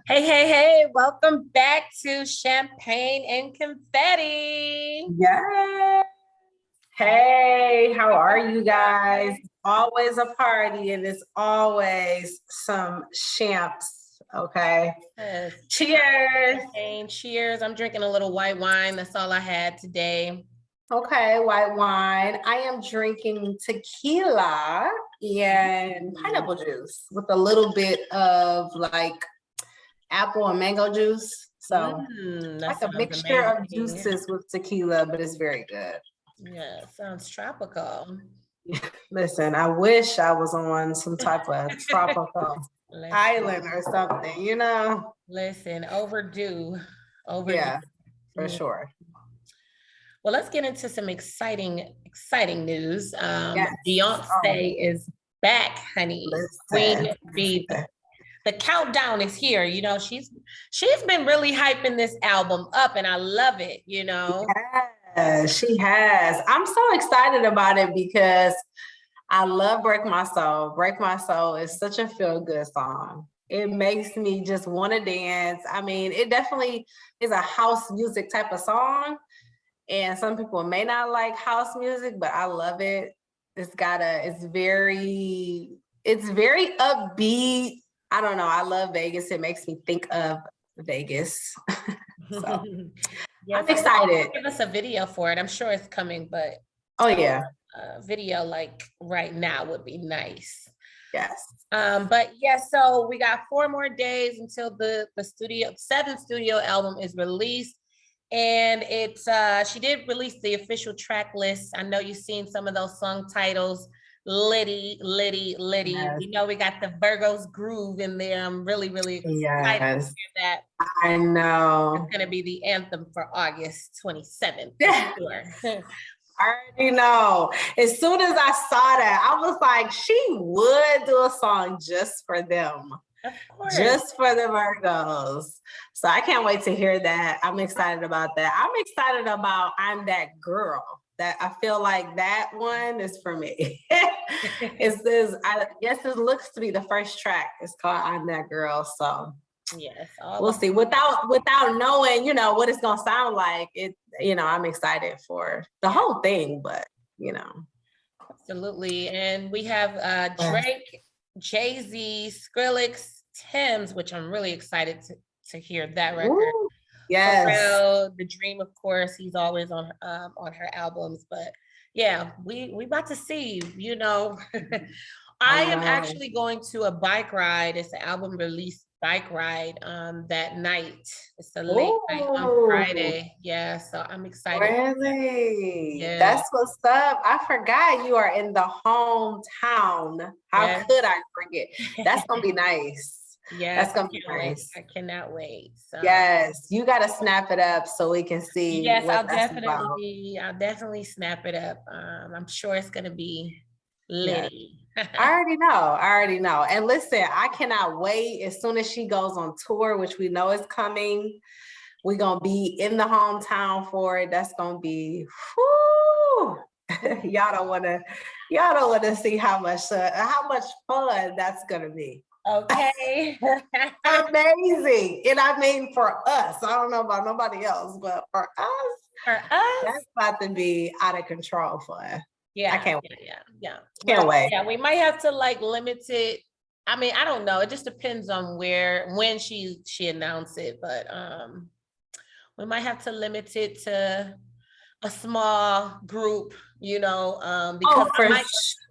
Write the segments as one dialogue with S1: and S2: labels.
S1: Hey, welcome back to Champagne and Confetti.
S2: Yes. Hey, how are you guys? Always a party and it's always some champs, okay?
S1: Yes.
S2: Cheers.
S1: Cheers. I'm drinking a little white wine. That's all I had today.
S2: Okay, white wine. I am drinking tequila and pineapple juice with a little bit of like apple and mango juice. So like a mixture of juices with tequila, but it's very good.
S1: Yeah, sounds tropical.
S2: Listen, I wish I was on some type of tropical island or something, you know?
S1: Listen, overdue.
S2: Yeah, for sure.
S1: Well, let's get into some exciting news. Beyonce is back, honey. Queen Bee. The countdown is here. You know, she's been really hyping this album up, and I love it. You know,
S2: yeah, she has. I'm so excited about it because I love "Break My Soul." "Break My Soul" is such a feel-good song. It makes me just want to dance. I mean, it definitely is a house music type of song. And some people may not like house music, but I love it. It's very upbeat. I don't know. I love Vegas. It makes me think of Vegas. So yes, I'm excited.
S1: Give us a video for it. I'm sure it's coming, but
S2: oh yeah,
S1: video like right now would be nice.
S2: Yes.
S1: But yeah, so we got 4 more days until the 7th studio album is released. And it's she did release the official track list. I know you've seen some of those song titles. Litty. Yes. You know, we got the Virgo's Groove in there. I'm really excited to hear that.
S2: I know.
S1: It's gonna be the anthem for August 27th. Sure.
S2: I already know. As soon as I saw that, I was like, she would do a song just for them.
S1: Of course.
S2: Just for the Virgos. So I can't wait to hear that. I'm excited about that. I'm excited about I'm That Girl. That I feel like that one is for me. It looks to be the first track. It's called I'm That Girl. So
S1: yes,
S2: we'll see. Without knowing, you know, what it's gonna sound like, I'm excited for the whole thing, but you know.
S1: Absolutely. And we have Drake, Jay-Z, Skrillex, Tim's, which I'm really excited to hear that record.
S2: Ooh, yes.
S1: Pharrell, The Dream, of course, he's always on her albums. But yeah, we about to see, you know. I am actually going to a bike ride. It's an album release bike ride that night. It's a late night on Friday. Yeah, so I'm excited.
S2: Really? Yeah. That's what's up. I forgot you are in the hometown. How could I forget? That's gonna be nice.
S1: Yeah,
S2: that's gonna be nice.
S1: I cannot wait. So.
S2: Yes, you gotta snap it up so we can see.
S1: Yes, I'll definitely snap it up. I'm sure it's gonna be litty.
S2: I already know. And listen, I cannot wait. As soon as she goes on tour, which we know is coming, we're gonna be in the hometown for it. That's gonna be y'all don't wanna see how much fun that's gonna be.
S1: Okay.
S2: Amazing. And I mean for us. I don't know about nobody else, but for us, that's about to be out of control fun.
S1: Yeah,
S2: I can't wait.
S1: Yeah.
S2: Can't wait.
S1: Yeah, we might have to like limit it. I mean, I don't know. It just depends on when she announced it, but we might have to limit it to a small group, you know, because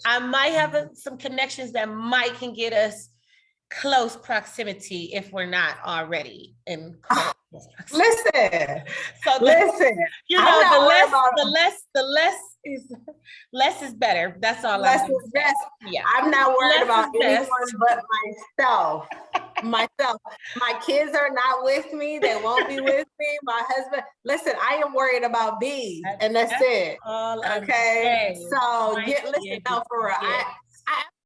S1: I might have some connections that can get us close proximity if we're not already in close proximity.
S2: Listen.
S1: You know, the less is better. That's all.
S2: Less is best. Yeah, I'm not worried about anyone but myself. My kids are not with me. They won't be with me. My husband. Listen, I am worried about B, and that's it. Okay. So listen, no, for real. I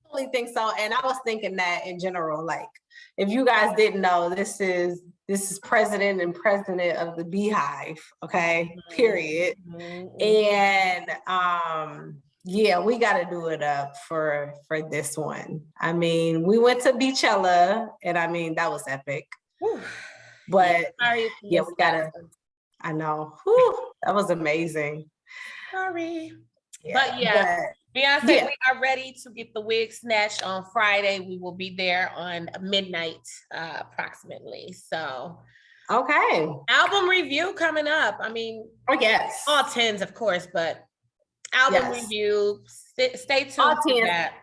S2: absolutely think so, and I was thinking that in general. Like, if you guys didn't know, this is president of the Beehive. Okay. Period. And Yeah, we got to do it up for this one. I mean, we went to Beachella, and I mean that was epic.
S1: Whew.
S2: But
S1: sorry,
S2: yeah, we gotta. I know. Whew, that was amazing.
S1: Sorry.
S2: Yeah,
S1: but Beyonce,
S2: yeah.
S1: we are ready to get the wig snatched on Friday. We will be there on midnight, approximately. So,
S2: Okay.
S1: album review coming up. I mean,
S2: oh yes,
S1: all tens, of course, but album review. Stay tuned for that.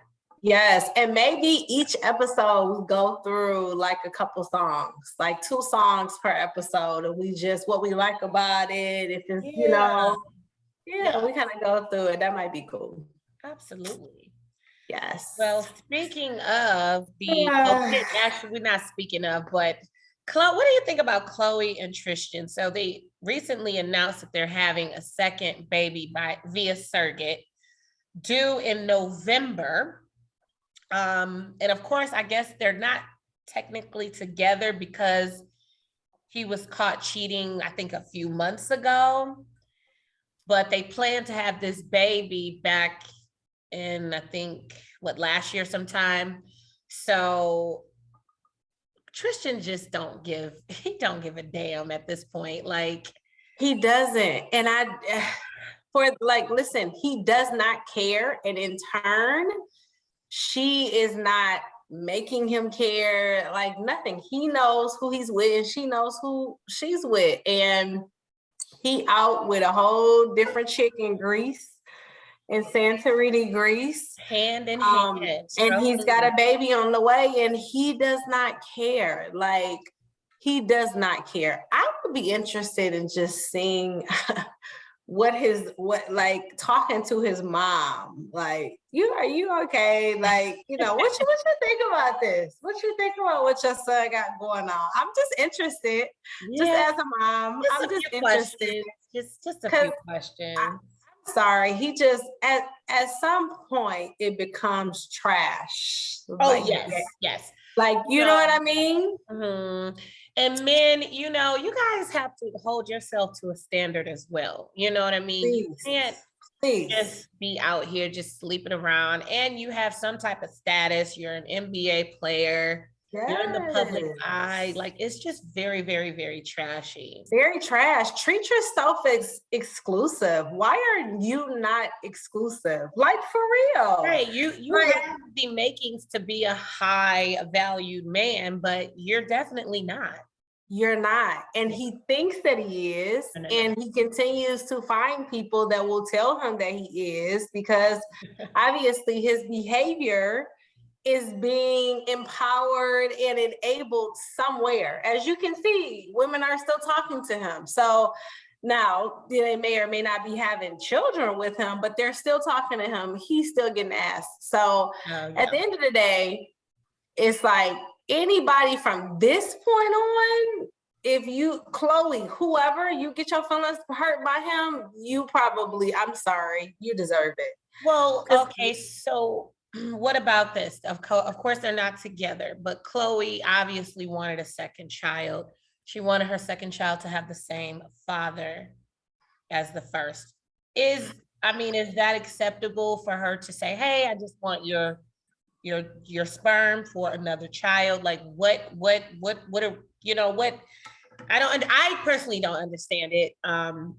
S2: Yes, and maybe each episode we go through like a couple songs, like 2 songs per episode, and we just what we like about it. If it's we kind of go through it. That might be cool.
S1: Absolutely.
S2: Yes.
S1: Well, speaking of actually, we're not speaking of, but Khloe, what do you think about Khloe and Tristian? So they recently announced that they're having a second baby via surrogate, due in November. And of course, I guess they're not technically together because he was caught cheating, I think, a few months ago. But they plan to have this baby back in, I think, last year sometime. So Tristian just don't give a damn at this point. Like,
S2: he doesn't. And listen, he does not care. And in turn, she is not making him care, like nothing. He knows who he's with and she knows who she's with. And he out with a whole different chick in Greece, in Santorini, Greece.
S1: Hand in hand.
S2: And he's got a baby on the way and he does not care. Like, he does not care. I would be interested in just seeing talking to his mom, like, are you okay? Like, what you think about this? What you think about what your son got going on? I'm just interested. Just as a mom, I'm just interested.
S1: Just a few questions.
S2: I'm sorry, he just at some point it becomes trash.
S1: Oh, yes.
S2: Like, you know what I mean?
S1: Mm-hmm. And men, you guys have to hold yourself to a standard as well. You know what I mean?
S2: Please,
S1: you can't just be out here just sleeping around, and you have some type of status. You're an NBA player. Yes. You're in the public eye. Like, it's just very, very, very trashy.
S2: Very trash. Treat yourself exclusive. Why are you not exclusive? Like, for real.
S1: Right. You have the makings to be a high valued man, but you're definitely not.
S2: You're not. And he thinks that he is. And he continues to find people that will tell him that he is, because obviously his behavior is being empowered and enabled somewhere. As you can see, women are still talking to him. So now they may or may not be having children with him, but they're still talking to him. He's still getting asked. So at the end of the day, it's like, anybody from this point on, if you, Khloe, whoever, you get your feelings hurt by him, you probably, I'm sorry, you deserve it.
S1: Well, okay, so what about this? Of course, they're not together, but Khloe obviously wanted a second child. She wanted her second child to have the same father as the first. Is that acceptable for her to say, hey, I just want your sperm for another child? Like, what I personally don't understand it.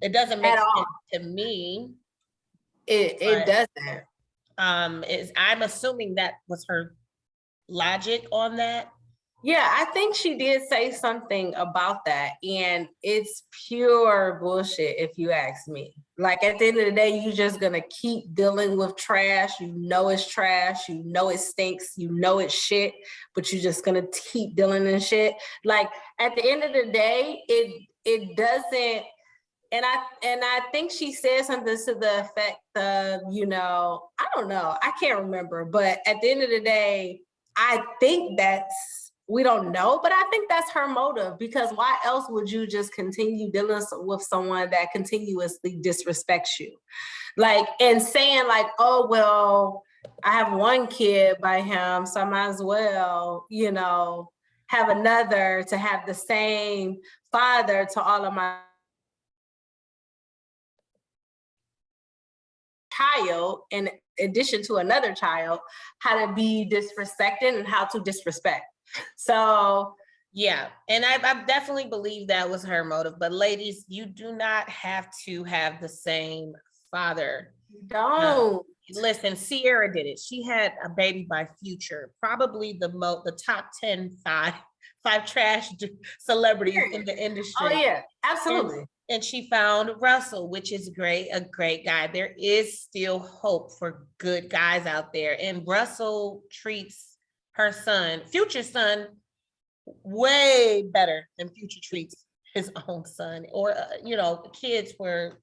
S1: It doesn't make sense to me.
S2: It doesn't.
S1: I'm assuming that was her logic on that.
S2: Yeah, I think she did say something about that, and it's pure bullshit if you ask me. Like, at the end of the day, you're just gonna keep dealing with trash. You know it's trash. You know it stinks. You know it's shit, but you're just gonna keep dealing in shit. Like, at the end of the day, it doesn't. And I think she said something to the effect of, I don't know, I can't remember, but at the end of the day, I think we don't know, but I think that's her motive, because why else would you just continue dealing with someone that continuously disrespects you? Like, and saying like, oh, well, I have one kid by him, so I might as well, have another to have the same father to all of my child, in addition to another child, how to be disrespected and how to disrespect. So
S1: yeah, and I definitely believe that was her motive. But ladies, you do not have to have the same father.
S2: don't.
S1: Listen, Sierra did it. She had a baby by Future, probably the top 10 five trash celebrities in the industry.
S2: Oh yeah, absolutely.
S1: And she found Russell, which is great, a great guy. There is still hope for good guys out there. And Russell treats her son, Future's son, way better than Future treats his own son, or kids were.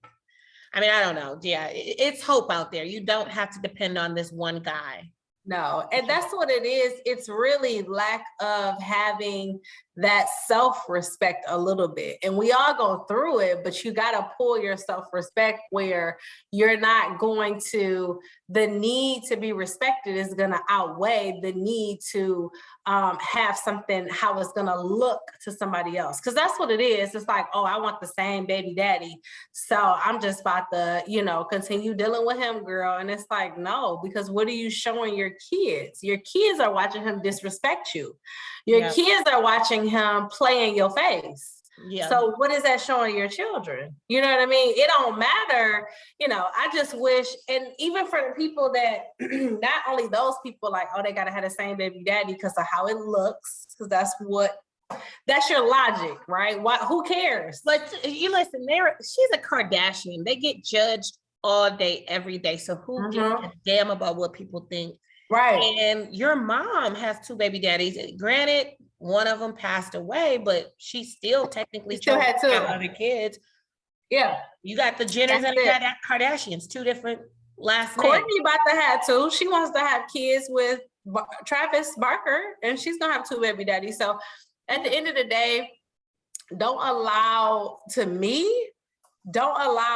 S1: I mean, I don't know. Yeah, it's hope out there. You don't have to depend on this one guy.
S2: No, and that's what it is. It's really lack of having that self-respect a little bit. And we all go through it, but you got to pull your self-respect where you're not going to, the need to be respected is going to outweigh the need to have something, how it's going to look to somebody else. Because that's what it is. It's like, oh, I want the same baby daddy. So I'm just about to, continue dealing with him, girl. And it's like, no, because what are you showing your kids? Your kids are watching him disrespect you. Your kids are watching him play in your face. Yeah. So what is that showing your children? You know what I mean? It don't matter. I just wish, and even for the people that, not only those people like, oh, they got to have the same baby daddy because of how it looks, because that's your logic, right? Who cares?
S1: But you listen, she's a Kardashian. They get judged all day, every day. So who gives a damn about what people think?
S2: Right.
S1: And your mom has 2 baby daddies. Granted, one of them passed away, but she still technically
S2: had 2
S1: other kids.
S2: Yeah.
S1: You got the Jenners and you got that Kardashians, 2 different last names.
S2: Courtney about to have 2. She wants to have kids with Travis Barker, and she's gonna have 2 baby daddies. So at the end of the day, don't allow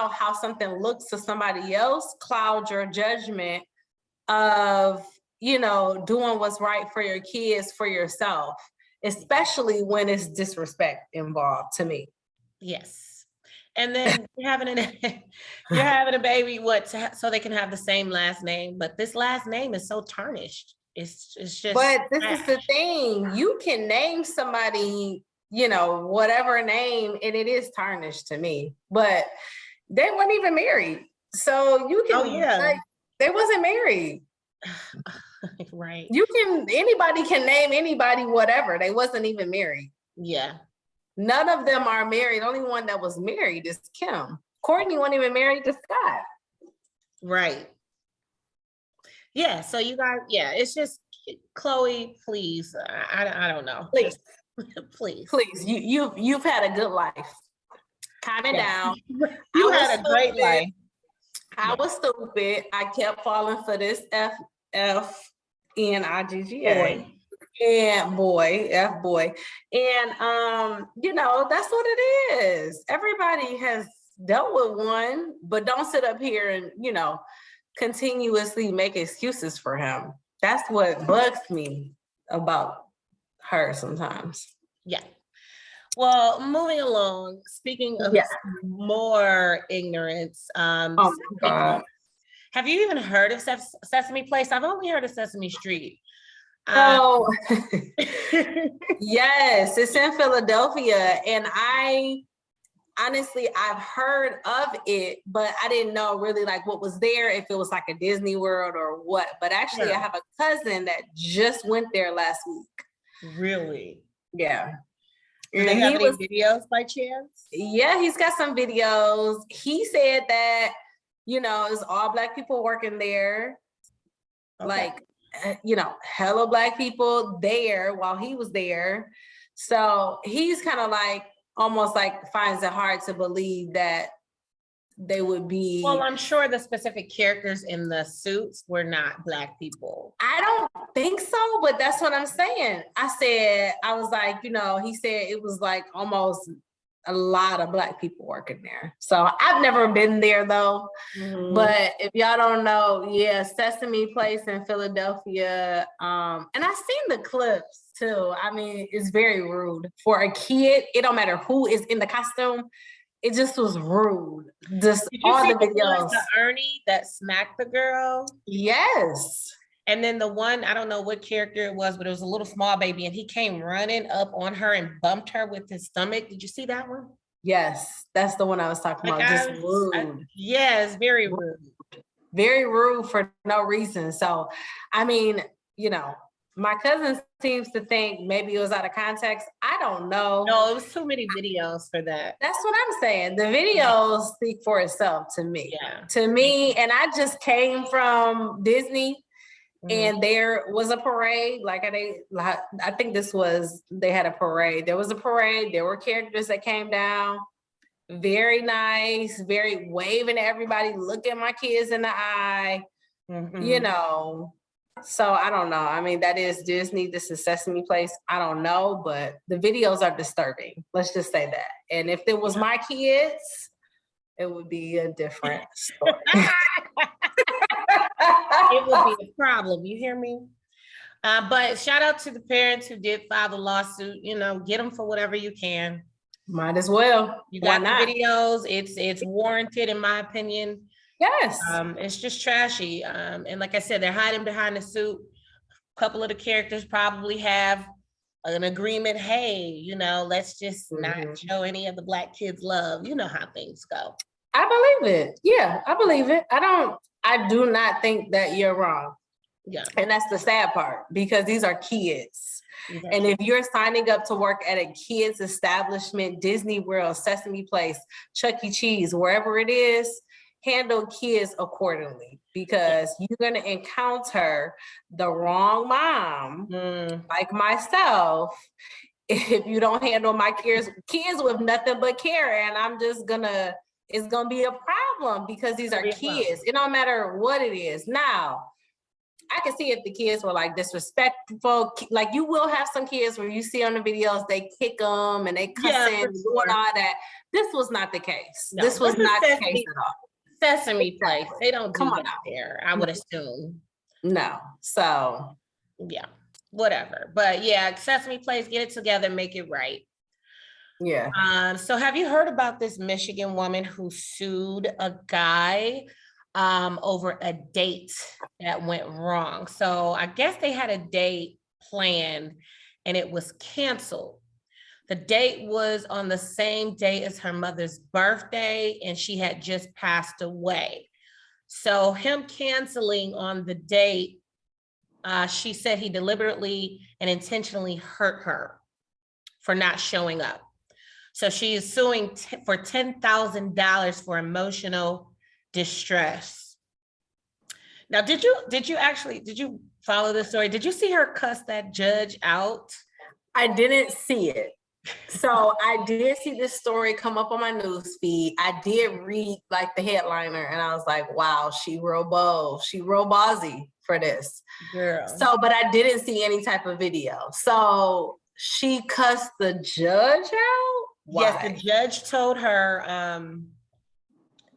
S2: how something looks to somebody else cloud your judgment of doing what's right for your kids, for yourself, especially when it's disrespect involved, to me.
S1: Yes. And then you're having a baby, so they can have the same last name, but this last name is so tarnished. It's just.
S2: But this is the thing. You can name somebody, whatever name, and it is tarnished to me. But they weren't even married. So you can they wasn't married.
S1: Right.
S2: Anybody can name anybody whatever. They wasn't even married.
S1: Yeah.
S2: None of them are married. The only one that was married is Kim. Courtney wasn't even married to Scott.
S1: Right. Yeah. So you guys, it's just Khloe, please. I don't know.
S2: Please.
S1: Please.
S2: Please. You've had a good life. Calm it down.
S1: You had a great life.
S2: I was stupid. I kept falling for this FNIGGA. And F boy. And that's what it is. Everybody has dealt with one, but don't sit up here and, continuously make excuses for him. That's what bugs me about her sometimes.
S1: Yeah. Well, moving along, speaking of more ignorance,
S2: oh my God.
S1: Have you even heard of Sesame Place? I've only heard of Sesame Street.
S2: Oh, yes, it's in Philadelphia. And I've heard of it, but I didn't know really like what was there, if it was like a Disney World or what. But actually, I have a cousin that just went there last week.
S1: Really?
S2: Yeah.
S1: Do they have any videos by chance?
S2: Yeah, he's got some videos. He said that, it's all Black people working there. Okay. Like, hella Black people there while he was there. So he's kind of like, almost like finds it hard to believe that they would be.
S1: Well, I'm sure the specific characters in the suits were not Black people.
S2: I don't think so, but that's what I'm saying. I was like, he said it was like almost a lot of Black people working there. So I've never been there though. Mm-hmm. But if y'all don't know, Sesame Place in Philadelphia. And I've seen the clips too. I mean, it's very rude for a kid. It don't matter who is in the costume. it just was rude. Just
S1: Did you
S2: all
S1: see
S2: the
S1: the one,
S2: videos.
S1: the Ernie that smacked the girl?
S2: Yes.
S1: And then the one, I don't know what character it was, but it was a little small baby, and he came running up on her and bumped her with his stomach. Did you see that one?
S2: Yes, that's the one I was talking about. Just rude.
S1: Yes, very rude.
S2: Very rude for no reason. So, I mean, my cousin seems to think maybe it was out of context. I don't know.
S1: No, it was too many videos for that.
S2: That's what I'm saying. The videos speak for itself to me.
S1: Yeah.
S2: To me, and I just came from Disney. And there was a parade, I think they had a parade. There was a parade. There were characters that came down. Very nice, very waving at everybody, look at my kids in the eye, So I don't know. I mean, that is Disney. This is Sesame Place. I don't know, but the videos are disturbing. Let's just say that. And if it was my kids, it would be a different story.
S1: It would be a problem. You hear me? But shout out to the parents who did file the lawsuit. Get them for whatever you can.
S2: Might as well.
S1: You got the videos. It's warranted, in my opinion.
S2: Yes.
S1: It's just trashy. And like I said, they're hiding behind the suit. A couple of the characters probably have an agreement. Hey, let's just not show any of the Black kids love. You know how things go.
S2: I believe it. Yeah, I believe it. I do not think that you're wrong.
S1: Yeah.
S2: And that's the sad part, because these are kids. Exactly. And if you're signing up to work at a kids establishment, Disney World, Sesame Place, Chuck E. Cheese, wherever it is, handle kids accordingly, because you're going to encounter the wrong mom, like myself, if you don't handle my kids with nothing but care. And it's going to be a problem, because these are kids. It don't matter what it is. Now, I can see if the kids were like disrespectful, like you will have some kids where you see on the videos, they kick them and they cuss and doing all that. This was not the case. No, this was not the case at all.
S1: Sesame Place, they don't do that there, I would assume.
S2: No, so.
S1: Yeah, whatever. But yeah, Sesame Place, get it together, make it right.
S2: Yeah.
S1: So have you heard about this Michigan woman who sued a guy over a date that went wrong? So I guess they had a date planned and it was canceled. The date was on the same day as her mother's birthday, and she had just passed away. So him canceling on the date, she said he deliberately and intentionally hurt her for not showing up. So she is suing for $10,000 for emotional distress. Now, did you follow this story? Did you see her cuss that judge out?
S2: I didn't see it. So I did see this story come up on my news feed. I did read like the headliner, and I was like, wow, she real bold. She real ballsy for this.
S1: Girl.
S2: So, but I didn't see any type of video. So she cussed the judge out? Why?
S1: Yes, the judge told her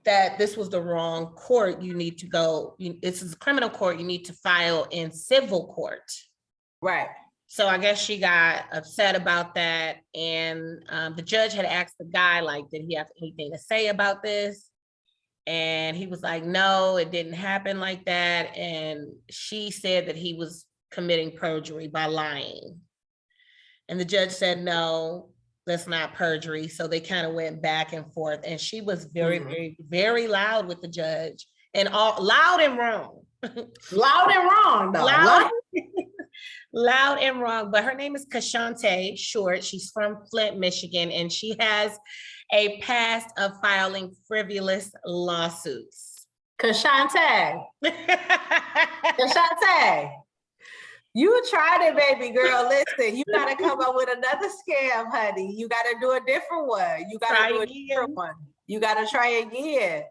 S1: that this was the wrong court. You need to go, this is a criminal court. You need to file in civil court.
S2: Right.
S1: So I guess she got upset about that. And the judge had asked the guy, like, did he have anything to say about this? And he was like, no, it didn't happen like that. And she said that he was committing perjury by lying. And the judge said, no, that's not perjury. So they kind of went back and forth. And she was very, very, very loud with the judge, and loud and wrong.
S2: Loud and wrong, though.
S1: Loud and wrong. But her name is Kashante Short. She's from Flint, Michigan, and she has a past of filing frivolous lawsuits.
S2: Kashante. Kashante. You tried it, baby girl. Listen, you got to come up with another scam, honey. You got to do a different one. You got to do a different one. You got to try again.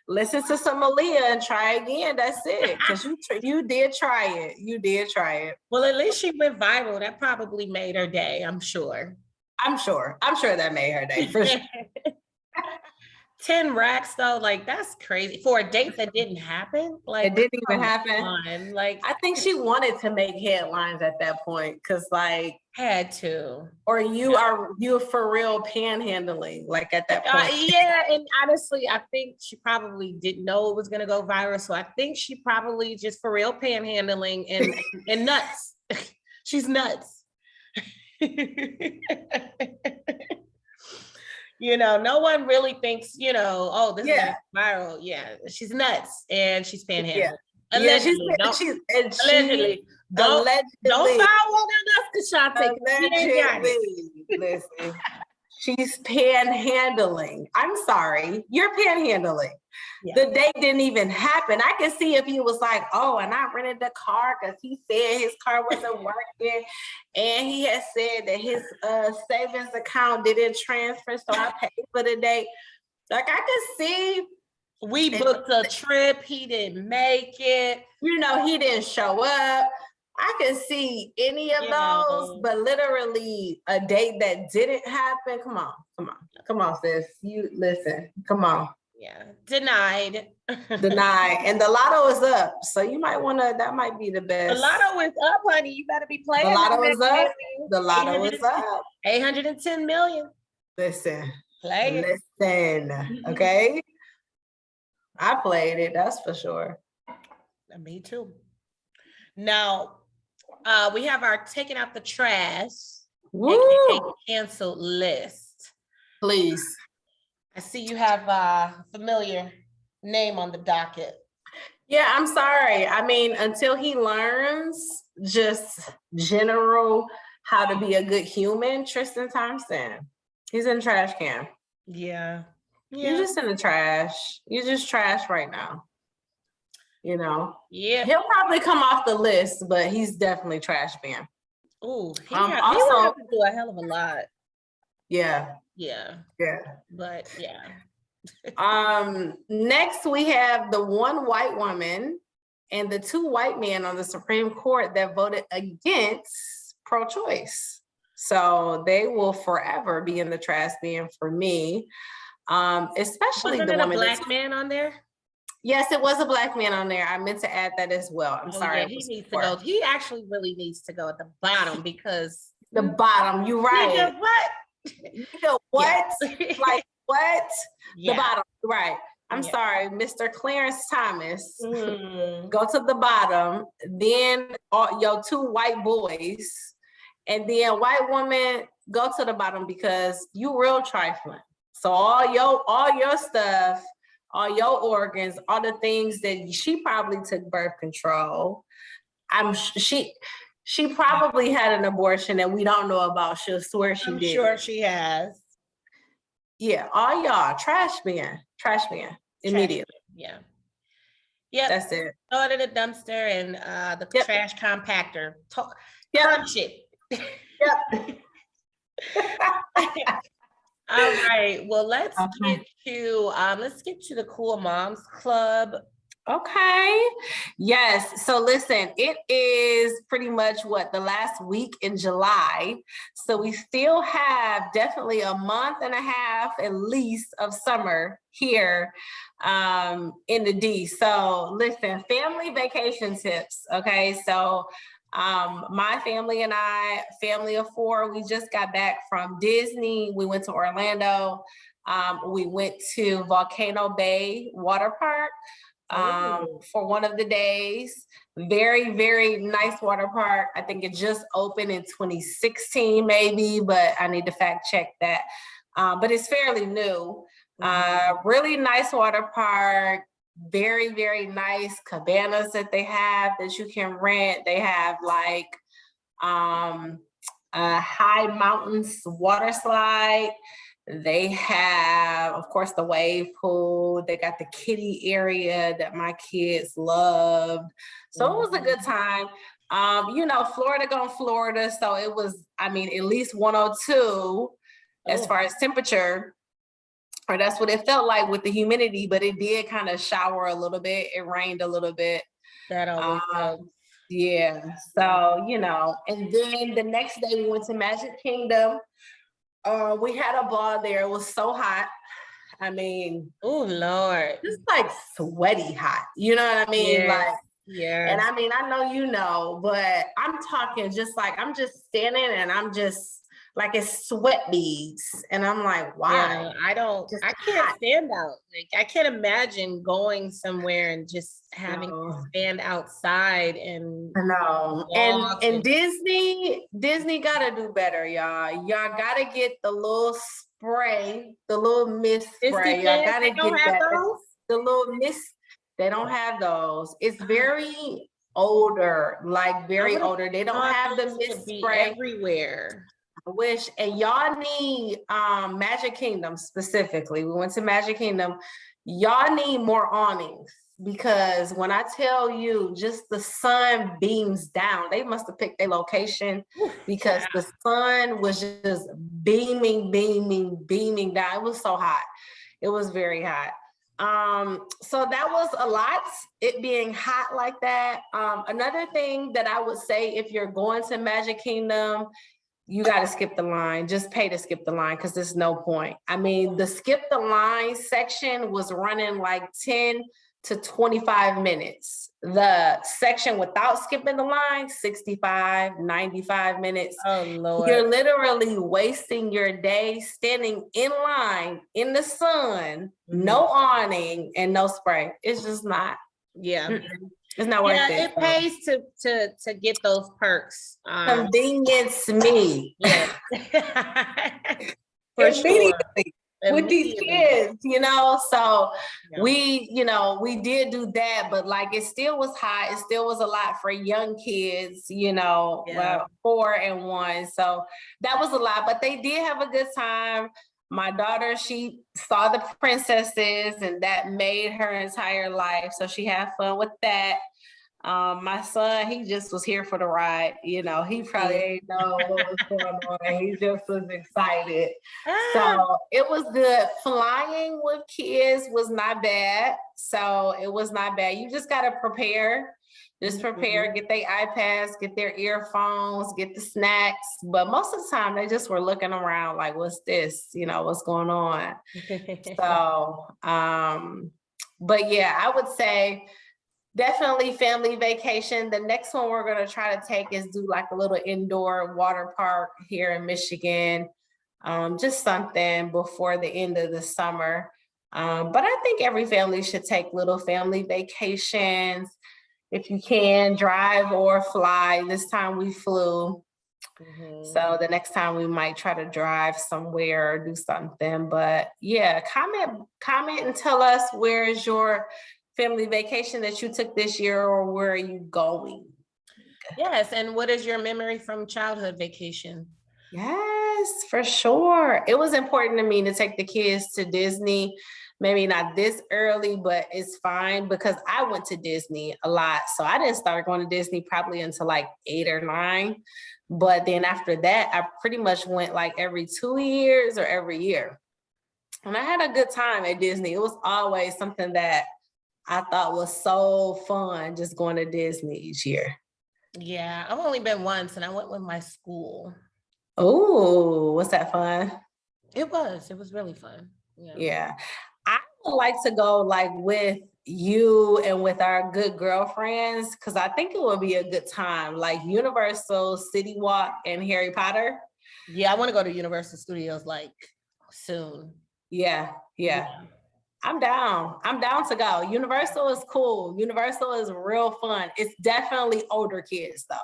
S2: Listen to some Aaliyah and try again. That's it. Because you did try it. You did try it.
S1: Well, at least she went viral. That probably made her day, I'm sure.
S2: I'm sure that made her day, for sure.
S1: 10 racks though, like that's crazy for a date that didn't happen. Like
S2: it didn't even happen.
S1: On. Like
S2: I think she wanted to make headlines at that point because like
S1: had to.
S2: Or you for real panhandling like at that point.
S1: Yeah, and honestly, I think she probably didn't know it was gonna go viral. So I think she probably just for real panhandling and nuts. She's nuts. You know, no one really thinks, you know, oh, this is viral. Yeah, she's nuts and she's panhandling.
S2: Yeah.
S1: Allegedly. Allegedly. Don't foul one of us, Kashante.
S2: Listen, she's panhandling. I'm sorry, you're panhandling. Yeah. The date didn't even happen. I can see if he was like, oh, and I rented the car because he said his car wasn't working, and he had said that his savings account didn't transfer, so I paid for the date. Like I could see.
S1: We booked a trip. He didn't make it.
S2: You know, he didn't show up. I can see any of those, but literally a date that didn't happen. Come on, sis. You listen. Come on.
S1: Yeah. Denied.
S2: And the lotto is up. So you might want to, that might be the best.
S1: The lotto is up, honey. You better be playing.
S2: The lotto is up. The lotto is up.
S1: 810 million.
S2: Listen.
S1: Play it.
S2: Listen. Okay. I played it, that's for sure.
S1: Me too. Now, we have our taking out the trash, aka canceled list.
S2: Please.
S1: I see you have a familiar name on the docket.
S2: Yeah, I'm sorry. I mean, until he learns just general how to be a good human, Tristian Thompson, he's in the trash can.
S1: Yeah.
S2: You're just in the trash. You're just trash right now. You know?
S1: Yeah.
S2: He'll probably come off the list, but he's definitely trash man.
S1: Oh, he will have to do a hell of a lot.
S2: Yeah.
S1: Yeah.
S2: Yeah.
S1: But yeah.
S2: Next we have the one white woman and the two white men on the Supreme Court that voted against pro-choice. So they will forever be in the trash bin for me. Especially
S1: Wasn't
S2: the woman.
S1: A black man on there?
S2: Yes, it was a black man on there. I meant to add that as well. I'm sorry.
S1: Yeah, he needs to go. He actually really needs to go at the bottom because
S2: the bottom. You're right.
S1: Nigga, what?
S2: Nigga, what? Yeah. Like what? Yeah. The bottom. Right. I'm sorry, Mr. Clarence Thomas. Go to the bottom. Then your two white boys, and then white woman go to the bottom because you real trifling. So all your stuff, all your organs, all the things that she probably took birth control. She probably had an abortion that we don't know about. She'll swear she did.
S1: I'm sure she has.
S2: Yeah, all y'all trash man immediately.
S1: Yeah. Yep.
S2: That's it.
S1: Throw it in the dumpster and the trash compactor. Crunch it.
S2: Yep.
S1: All right. Well, let's get to the Cool Moms Club.
S2: Okay. Yes. So listen, it is pretty much the last week in July. So we still have definitely a month and a half at least of summer here in the D. So listen, family vacation tips. Okay. So my family and I, family of four, we just got back from Disney. We went to Orlando. We went to Volcano Bay Water Park for one of the days. Very, very nice water park. I think it just opened in 2016 maybe, but I need to fact check that. But it's fairly new. Really nice water park. Very, very nice cabanas that they have that you can rent. They have like a high mountains water slide. They have, of course, the wave pool. They got the kiddie area that my kids loved. So it was a good time. Florida gone Florida. So it was, at least 102 as far as temperature. Or that's what it felt like with the humidity, but it did kind of shower a little bit. It rained a little bit.
S1: That always helps.
S2: Yeah. So, and then the next day we went to Magic Kingdom. We had a ball there. It was so hot. I mean,
S1: oh Lord,
S2: just like sweaty hot. You know what I mean?
S1: yeah,
S2: Like,
S1: yeah.
S2: and I mean, I know you know, but I'm talking just like I'm just standing and I'm just like it's sweat beads, and I'm like, why?
S1: Yeah, I can't
S2: hot.
S1: stand out. Like, I can't imagine going somewhere and just having to
S2: No.
S1: stand outside and
S2: No,
S1: walk
S2: and
S1: and
S2: Disney gotta do better, y'all. Y'all gotta get the little spray, the little mist
S1: Disney
S2: spray. Y'all
S1: fans,
S2: gotta
S1: they don't
S2: get
S1: have
S2: that.
S1: those?
S2: The little mist. They don't have those. It's very older, like
S1: I
S2: very
S1: would have
S2: older. They don't
S1: thought
S2: have the
S1: those would
S2: mist
S1: be
S2: spray.
S1: everywhere.
S2: I wish, and y'all need Magic Kingdom specifically. We went to Magic Kingdom. Y'all need more awnings because when I tell you, just the sun beams down. They must have picked their location because the sun was just beaming, beaming, beaming down. It was so hot. It was very hot. So that was a lot, it being hot like that. Another thing that I would say, if you're going to Magic Kingdom, you got to skip the line. Just pay to skip the line because there's no point. I mean, the skip the line section was running like 10 to 25 minutes. The section without skipping the line, 65, 95 minutes.
S1: Oh Lord.
S2: You're literally wasting your day standing in line in the sun, no awning and no spray. It's just not.
S1: Yeah.
S2: It's not worth it.
S1: It pays to get those perks.
S2: Convenience me.
S1: Yeah. For sure.
S2: With these kids, you know, so we did do that, but like it still was hot. It still was a lot for young kids, you know, 4 and 1. So that was a lot, but they did have a good time. My daughter, she saw the princesses and that made her entire life. So she had fun with that. My son, he just was here for the ride. You know, he probably didn't know what was going on. He just was excited. So it was good. Flying with kids was not bad. So it was not bad. You just got to prepare. Just prepare, get their iPads, get their earphones, get the snacks. But most of the time, they just were looking around like, what's this? You know, what's going on? So, but yeah, I would say, definitely family vacation. The next one we're going to try to take is do like a little indoor water park here in Michigan. Just something before the end of the summer. But I think every family should take little family vacations. If you can, drive or fly. This time we flew. So the next time we might try to drive somewhere or do something. But yeah, comment and tell us, where is your family vacation that you took this year, or where are you going?
S1: Yes, and what is your memory from childhood vacation?
S2: Yes, for sure. It was important to me to take the kids to Disney. Maybe not this early, but it's fine because I went to Disney a lot. So I didn't start going to Disney probably until like 8 or 9. But then after that, I pretty much went like every 2 years or every year. And I had a good time at Disney. It was always something that I thought was so fun, just going to Disney each year.
S1: Yeah, I've only been once, and I went with my school.
S2: Oh, was that fun?
S1: It was really fun.
S2: Yeah. I would like to go like with you and with our good girlfriends, because I think it would be a good time, like Universal, City Walk, and Harry Potter.
S1: Yeah, I want to go to Universal Studios like soon.
S2: Yeah. I'm down to go. Universal is cool. Universal is real fun. It's definitely older kids though.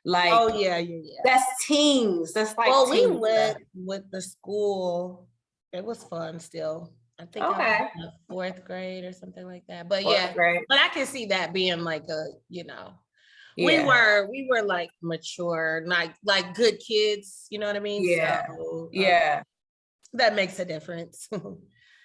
S2: Like,
S1: oh yeah.
S2: That's teens. That's like,
S1: well, we went with the school. It was fun still. I think I was in the 4th grade or something like that. But but I can see that being like a, we were like mature, like good kids, you know what I mean?
S2: Yeah.
S1: So, that makes a difference.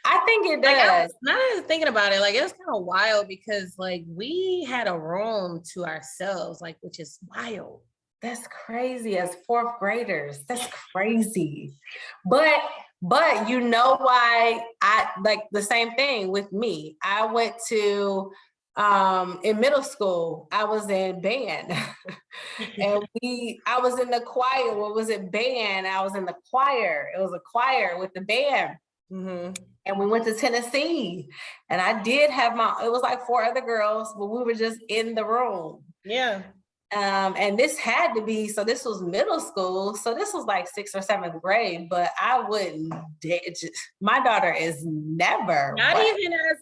S2: I think it does.
S1: Now that I'm thinking about it, like it was kind of wild because like we had a room to ourselves, like, which is wild.
S2: That's crazy as 4th graders. That's crazy. But you know why I like the same thing with me. I went to in middle school, I was in band. And I was in the choir. What was it? Band. I was in the choir. It was a choir with the band. And we went to Tennessee, and I did have it was like 4 other girls, but we were just in the room.
S1: Yeah.
S2: And this had to be, so this was middle school. So this was like 6th or 7th grade, but I wouldn't my daughter is never.
S1: Not even as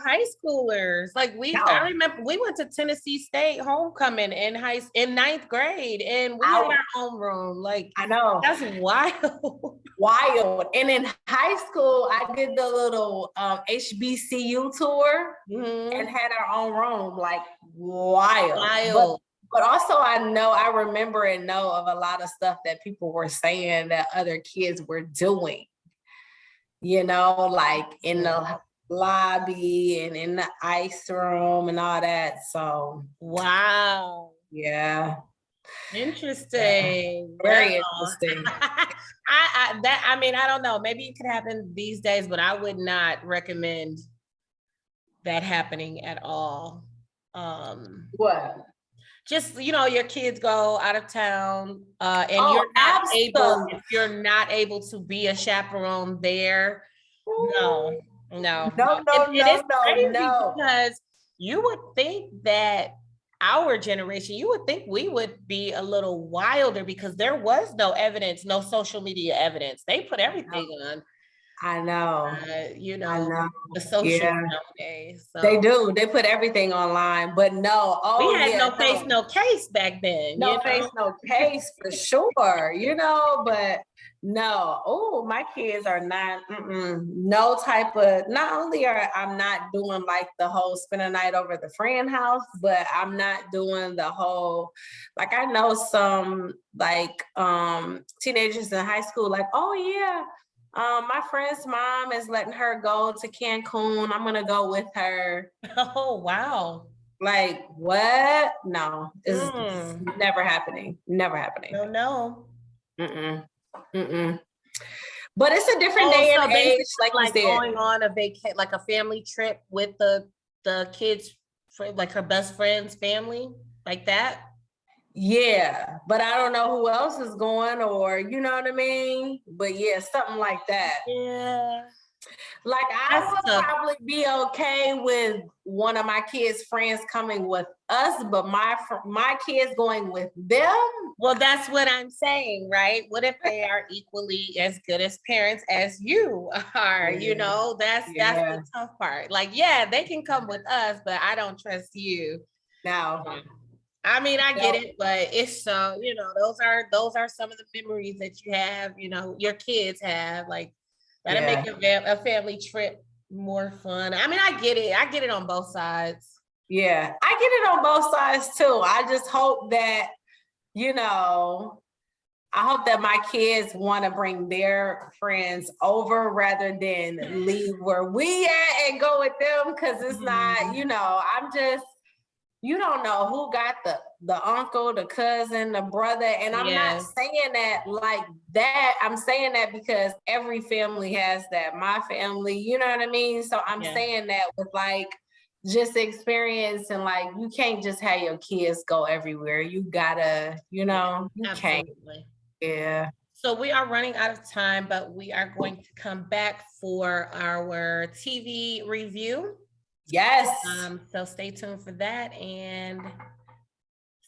S1: high schoolers. Like I remember we went to Tennessee State homecoming in 9th grade, and we had our own room. Like,
S2: I know.
S1: That's wild.
S2: Wild. And in high school, I did the little HBCU tour and had our own room. Like, wild. But also I remember and know of a lot of stuff that people were saying that other kids were doing, like in the lobby and in the ice room and all that. So,
S1: wow.
S2: Yeah.
S1: Interesting.
S2: Very interesting.
S1: I don't know. Maybe it could happen these days, but I would not recommend that happening at all.
S2: What?
S1: Just, your kids go out of town and you're not able to be a chaperone there. No. Because you would think that our generation, you would think we would be a little wilder because there was no evidence, no social media evidence. They put everything on.
S2: I know.
S1: The social nowadays. So.
S2: They do. They put everything online, but no.
S1: We had no face, no case back then.
S2: No face, no case for sure. But no. Oh, my kids are not. No type of. Not only I'm not doing like the whole spend a night over the friend house, but I'm not doing the whole. Like I know some teenagers in high school. Like, oh yeah. My friend's mom is letting her go to Cancun. I'm gonna go with her.
S1: Oh, wow.
S2: Like, what? No, it's never happening. Never happening.
S1: No.
S2: But it's a different day and age, like you said.
S1: Going on like a family trip with the kids, like her best friend's family, like that.
S2: Yeah, but I don't know who else is going, or you know what I mean? But yeah, something like that.
S1: Yeah.
S2: Like I would probably be okay with one of my kids' friends coming with us, but my kids going with them.
S1: Well, that's what I'm saying, right? What if they are equally as good as parents as you are? That's the tough part. Like, yeah, they can come with us, but I don't trust you.
S2: No.
S1: I mean, I get it, but it's so, those are some of the memories that you have, your kids have, like, that'll make a family trip more fun. I mean, I get it on both sides.
S2: Yeah, I get it on both sides too. I just hope that, my kids want to bring their friends over rather than leave where we at and go with them. Cause it's not, I'm just, you don't know who got the uncle, the cousin, the brother. And I'm not saying that like that. I'm saying that because every family has that. My family, you know what I mean? So I'm saying that with like just experience, and like you can't just have your kids go everywhere. You gotta, you can't. Yeah.
S1: So we are running out of time, but we are going to come back for our TV review.
S2: Yes.
S1: So stay tuned for that and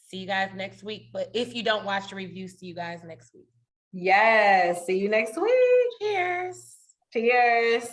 S1: see you guys next week. But if you don't watch the review, see you guys next week.
S2: Yes. See you next week.
S1: Cheers.
S2: Cheers.